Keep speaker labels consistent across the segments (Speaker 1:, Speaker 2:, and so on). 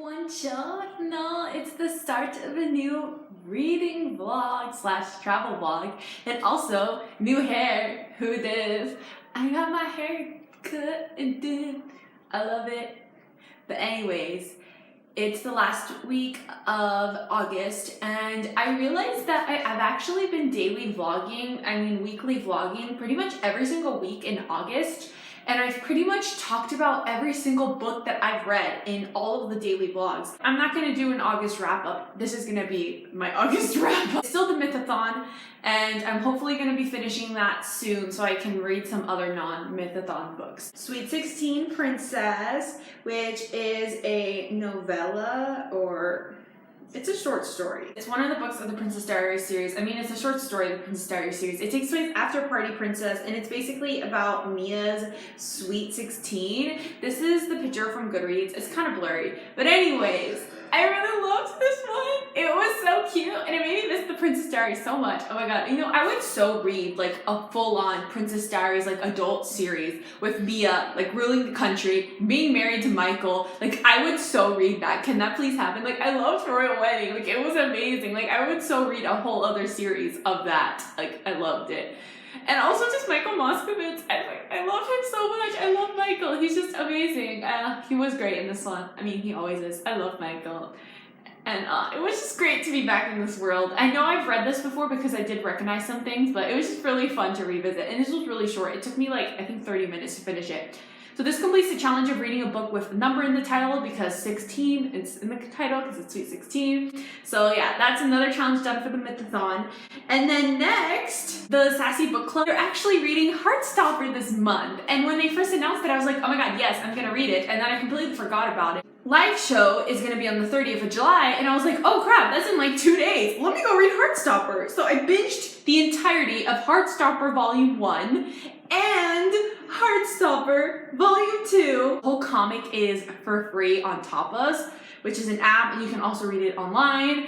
Speaker 1: Buongiorno! It's the start of a new reading vlog / travel vlog, and also new hair. Who dis? I got my hair cut and did. I love it. But anyways, it's the last week of August, and I realized that I've actually been weekly vlogging pretty much every single week in August. And I've pretty much talked about every single book that I've read in all of the daily vlogs. I'm not gonna do an August wrap up. This is gonna be my August wrap up. It's still the Mythathon, and I'm hopefully gonna be finishing that soon so I can read some other non-Mythathon books. Sweet 16 Princess, which is a novella, or it's a short story. It's one of the books of the Princess Diaries series. I mean, it's a short story of the Princess Diaries series. It takes place after Party Princess, and it's basically about Mia's Sweet 16. This is the picture from Goodreads. It's kind of blurry. But anyways, I really loved this one. It was so cute, and it made me miss the Princess Diaries so much. Oh my god. You know, I would so read like a full-on Princess Diaries like adult series with Mia like ruling the country, being married to Michael. Like, I would so read that. Can that please happen? Like, I loved Royal Wedding. Like, it was amazing. Like, I would so read a whole other series of that. Like, I loved it. And also just Michael Moskowitz. I love him so much. I love Michael. He's just amazing. He was great in this one. I mean, he always is. I love Michael. And it was just great to be back in this world. I know I've read this before because I did recognize some things, but it was just really fun to revisit. And this was really short. It took me like, I think 30 minutes to finish it. So this completes the challenge of reading a book with a number in the title, because 16, it's in the title because it's Sweet 16. So yeah, that's another challenge done for the Mythathon. And then next, the Sassy Book Club. They're actually reading Heartstopper this month. And when they first announced it, I was like, oh my god, yes, I'm gonna read it. And then I completely forgot about it. Live show is gonna be on the 30th of July, and I was like, oh crap, that's in like 2 days. Let me go read Heartstopper. So I binged the entirety of Heartstopper Volume 1 and Heartstopper Volume 2. The whole comic is for free on Tapas, which is an app, and you can also read it online.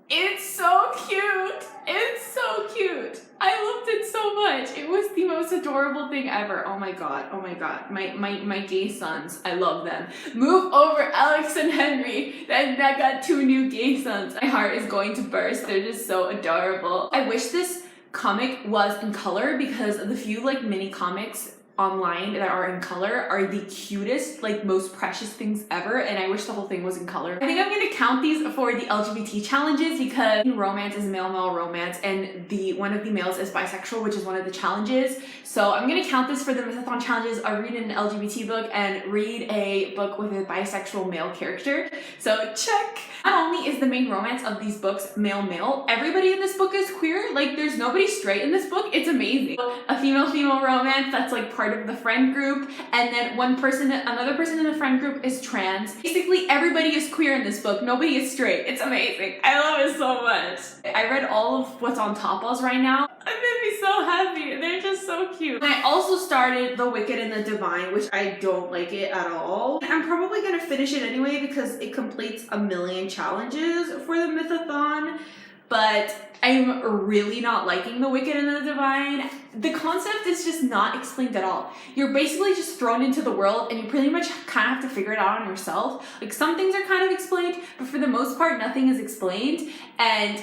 Speaker 1: It's so cute. It's so cute. I loved it so much. It was the most adorable thing ever. Oh my god. Oh my god. My gay sons. I love them. Move over, Alex and Henry. That got 2 new gay sons. My heart is going to burst. They're just so adorable. I wish this comic was in color, because the few like mini comics online that are in color are the cutest, like most precious things ever, and I wish the whole thing was in color. I think I'm gonna count these for the LGBT challenges, because romance is male-male romance, and one of the males is bisexual, which is one of the challenges. So I'm gonna count this for the Mythathon challenges. I'll read an LGBT book and read a book with a bisexual male character. So check. Not only is the main romance of these books male-male, everybody in this book is queer. Like, there's nobody straight in this book. It's amazing. A female-female romance that's like part of the friend group, and then another person in the friend group is trans. Basically, everybody is queer in this book. Nobody is straight. It's amazing. I love it so much. I read all of what's on Tapas right now. It made me so happy. They're just so cute. And I also started The Wicked and the Divine, which I don't like it at all. I'm probably gonna finish it anyway because it completes a million challenges for the Mythathon, but I'm really not liking The Wicked and the Divine. The concept is just not explained at all. You're basically just thrown into the world, and you pretty much kind of have to figure it out on yourself. Like, some things are kind of explained, but for the most part, nothing is explained. And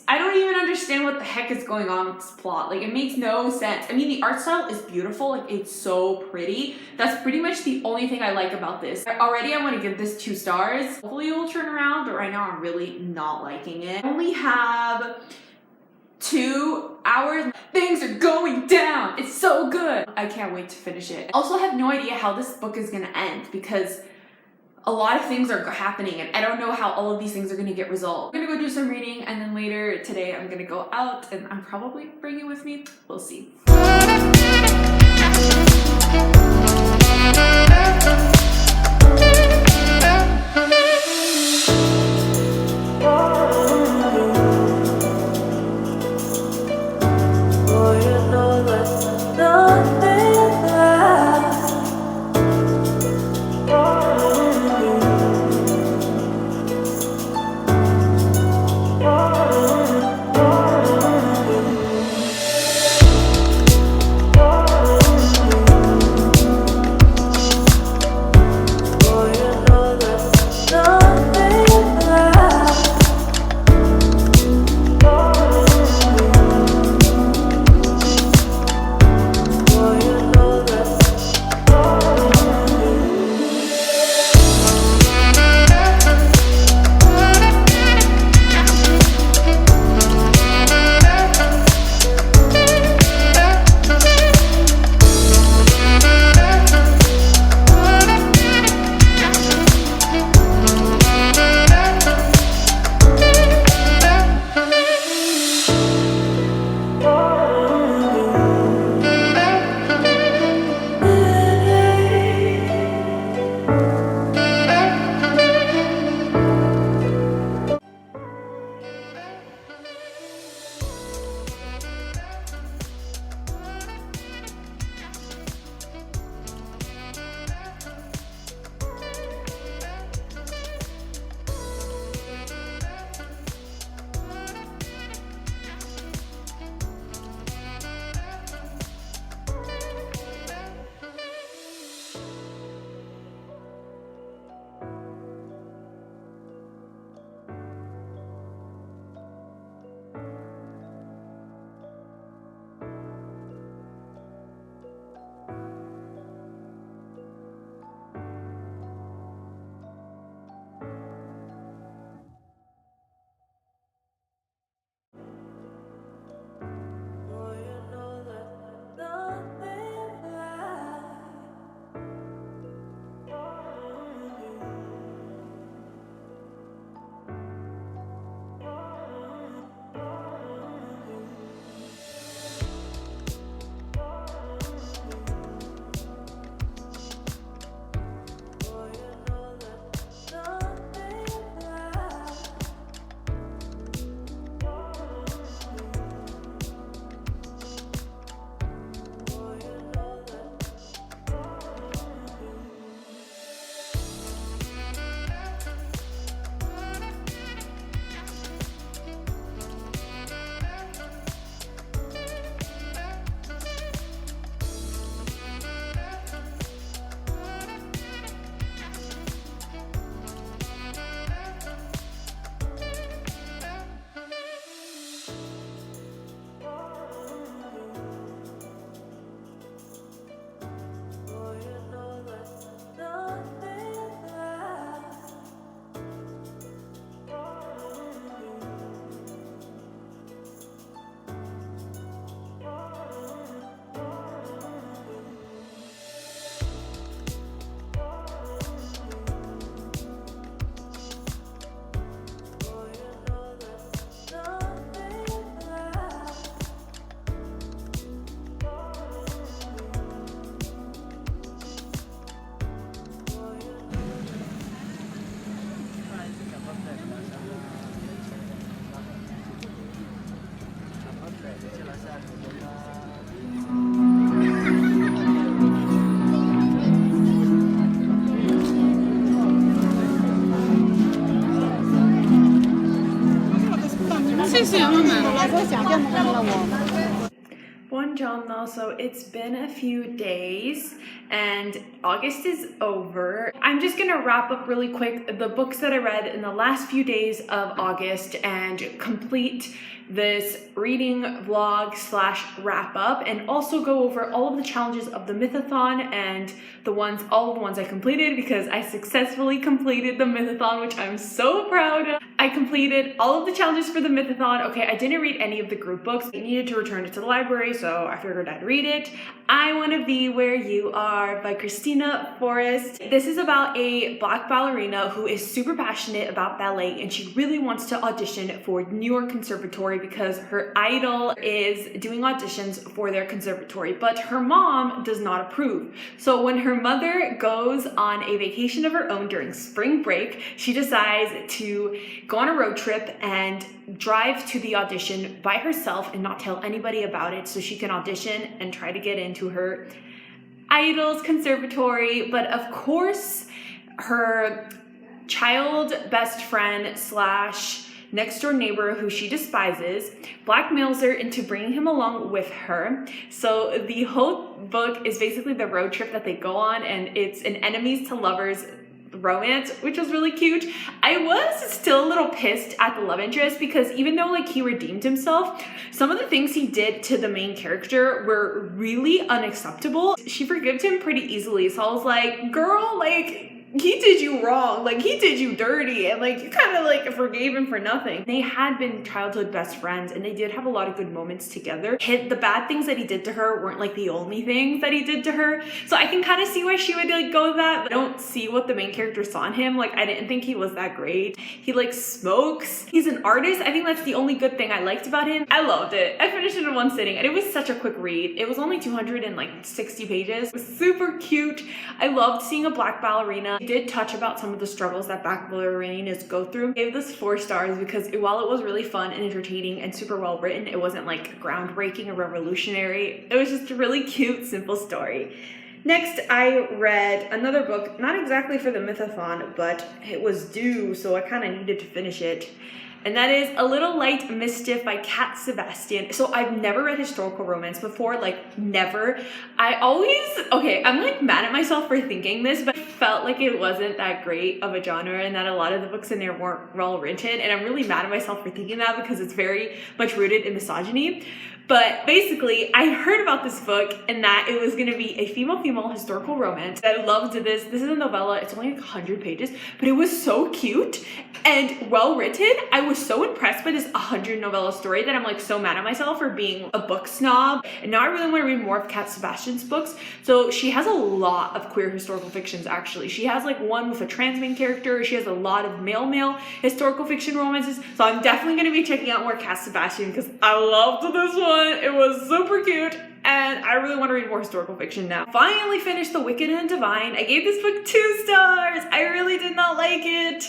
Speaker 1: I don't even understand what the heck is going on with this plot. Like, it makes no sense. I mean, the art style is beautiful. Like, it's so pretty. That's pretty much the only thing I like about this. Already, I want to give this 2 stars. Hopefully, it will turn around, but right now, I'm really not liking it. I only have 2 hours. Things are going down. It's so good. I can't wait to finish it. I also have no idea how this book is gonna end, because a lot of things are happening, and I don't know how all of these things are gonna get resolved. I'm gonna go do some reading, and then later today I'm gonna go out, and I'm probably bring you with me. We'll see. Buongiorno. So it's been a few days and August is over. I'm just gonna wrap up really quick the books that I read in the last few days of August and complete this reading vlog slash wrap up, and also go over all of the challenges of the Mythathon and all of the ones I completed, because I successfully completed the Mythathon, which I'm so proud of. I completed all of the challenges for the Mythathon. Okay, I didn't read any of the group books. I needed to return it to the library, so I figured I'd read it. I Want to Be Where You Are by Christina Forrest. This is about a black ballerina who is super passionate about ballet, and she really wants to audition for New York Conservatory because her idol is doing auditions for their conservatory, but her mom does not approve. So when her mother goes on a vacation of her own during spring break, she decides to go on a road trip and drive to the audition by herself and not tell anybody about it, so she can audition and try to get into her idol's conservatory. But of course, her child best friend slash next door neighbor, who she despises, blackmails her into bringing him along with her. So the whole book is basically the road trip that they go on, and it's an enemies to lovers romance, which was really cute. I was still a little pissed at the love interest, because even though like he redeemed himself, some of the things he did to the main character were really unacceptable. She forgives him pretty easily, so I was like, girl, like, he did you wrong, like he did you dirty, and like you kind of like forgave him for nothing. They had been childhood best friends, and they did have a lot of good moments together. The bad things that he did to her weren't like the only things that he did to her, so I can kind of see why she would like go with that. But I don't see what the main character saw in him. Like, I didn't think he was that great. He like smokes, he's an artist. I think that's the only good thing I liked about him. I loved it. I finished it in one sitting, and it was such a quick read. It was only 260 pages. It was super cute. I loved seeing a black ballerina. Did touch about some of the struggles that black ballerinas go through. I gave this 4 stars because while it was really fun and entertaining and super well written, it wasn't like groundbreaking or revolutionary. It was just a really cute, simple story. Next, I read another book, not exactly for the Mythathon, but it was due, so I kind of needed to finish it. And that is A Little Light Mischief by Cat Sebastian. So I've never read historical romance before, like never. I'm like mad at myself for thinking this, but I felt like it wasn't that great of a genre and that a lot of the books in there weren't well written. And I'm really mad at myself for thinking that, because it's very much rooted in misogyny. But basically, I heard about this book and that it was gonna be a female-female historical romance. I loved this. This is a novella. It's only like 100 pages, but it was so cute and well written. I was so impressed by this 100 novella story that I'm like so mad at myself for being a book snob. And now I really want to read more of Cat Sebastian's books. So she has a lot of queer historical fictions, actually. She has like one with a trans main character. She has a lot of male historical fiction romances. So I'm definitely going to be checking out more Cat Sebastian, because I loved this one. It was super cute, and I really want to read more historical fiction now. Finally finished The Wicked and Divine. I gave this book 2 stars. I really did not like it.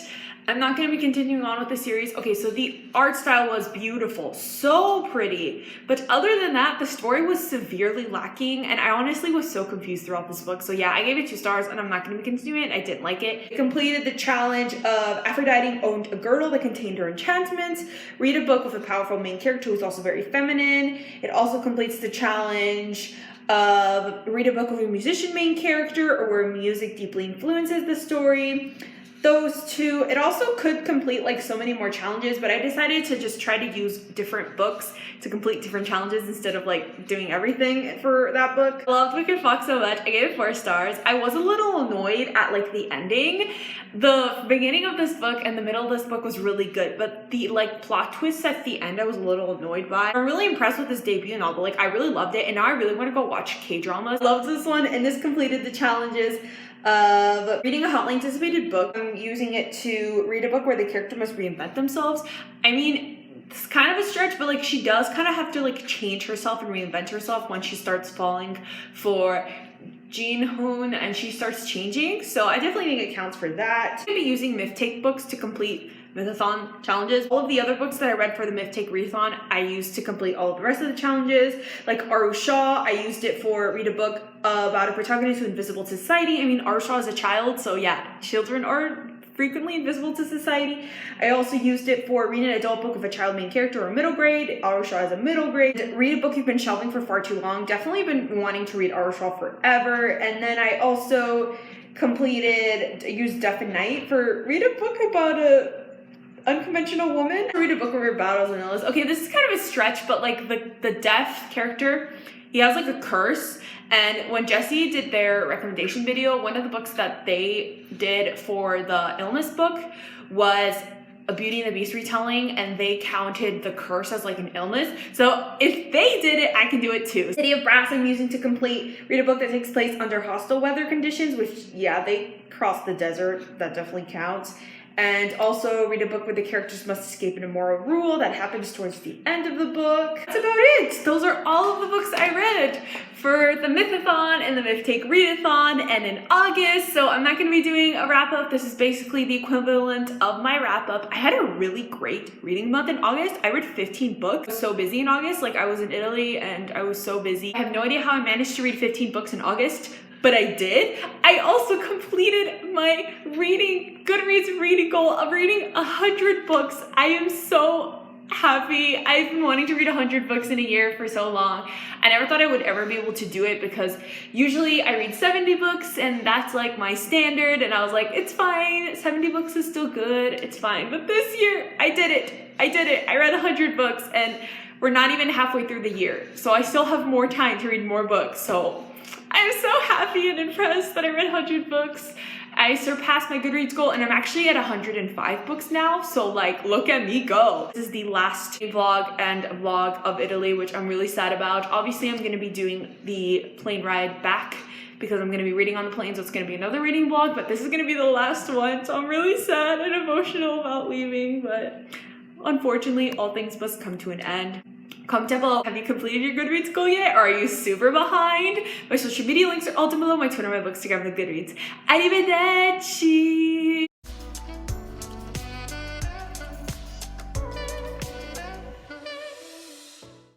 Speaker 1: I'm not going to be continuing on with the series. Okay, so the art style was beautiful, so pretty, but other than that, the story was severely lacking, and I honestly was so confused throughout this book. So yeah, I gave it 2 stars, and I'm not going to be continuing it. I didn't like it. I completed the challenge of Aphrodite owned a girdle that contained her enchantments. Read a book with a powerful main character who's also very feminine. It also completes the challenge of read a book with a musician main character, or where music deeply influences the story. Those 2. It also could complete like so many more challenges, but I decided to just try to use different books to complete different challenges instead of like doing everything for that book. I loved Wicked Fox so much. I gave it 4 stars. I was a little annoyed at like the ending. The beginning of this book and the middle of this book was really good, but the like plot twists at the end I was a little annoyed by. I'm really impressed with this debut novel. Like, I really loved it, and now I really want to go watch K-dramas. Loved this one, and this completed the challenges of reading a hotly anticipated book. I'm using it to read a book where the character must reinvent themselves. I mean, it's kind of a stretch, but like she does kind of have to like change herself and reinvent herself when she starts falling for Jean Hoon and she starts changing. So I definitely think it counts for that. I'm gonna be using Myth books to complete Mythathon challenges. All of the other books that I read for the Myth Readathon, I used to complete all of the rest of the challenges. Like Aru Shah, I used it for read a book about a protagonist who's invisible to society. I mean, Aru Shah is a child, so yeah, children are frequently invisible to society. I also used it for read an adult book of a child main character or middle grade. Aru Shah is a middle grade. Read a book you've been shelving for far too long. Definitely been wanting to read Aru Shah forever. And then I also used Death and Night for read a book about a unconventional woman. Read a book of her battles and illness. Okay, this is kind of a stretch, but like the deaf character, he has like a curse. And when Jessie did their recommendation video, one of the books that they did for the illness book was a Beauty and the Beast retelling, and they counted the curse as like an illness. So if they did it, I can do it too. City of Brass I'm using to complete. Read a book that takes place under hostile weather conditions, which yeah, they cross the desert. That definitely counts. And also read a book where the characters must escape an immoral rule that happens towards the end of the book. That's about it. Those are all of the books I read for the Mythathon and the Myth Readathon and in August. So I'm not going to be doing a wrap up. This is basically the equivalent of my wrap up. I had a really great reading month in August. I read 15 books. I was so busy in August. Like I was in Italy and I was so busy. I have no idea how I managed to read 15 books in August, but I did. I also completed my Goodreads reading goal of reading 100 books. I am so happy. I've been wanting to read 100 books in a year for so long. I never thought I would ever be able to do it because usually I read 70 books and that's like my standard, and I was like, it's fine, 70 books is still good, it's fine. But this year, I did it. I read 100 books and we're not even halfway through the year. So I still have more time to read more books. So I'm so happy and impressed that I read 100 books. I surpassed my Goodreads goal and I'm actually at 105 books now. So like, look at me go. This is the last vlog and vlog of Italy, which I'm really sad about. Obviously, I'm gonna be doing the plane ride back because I'm gonna be reading on the plane. So it's gonna be another reading vlog, but this is gonna be the last one. So I'm really sad and emotional about leaving, but unfortunately, all things must come to an end. Comment down below, have you completed your Goodreads goal yet, or are you super behind? My social media links are all down below, my Twitter, my Bookstagram, the Goodreads. Arrivederci!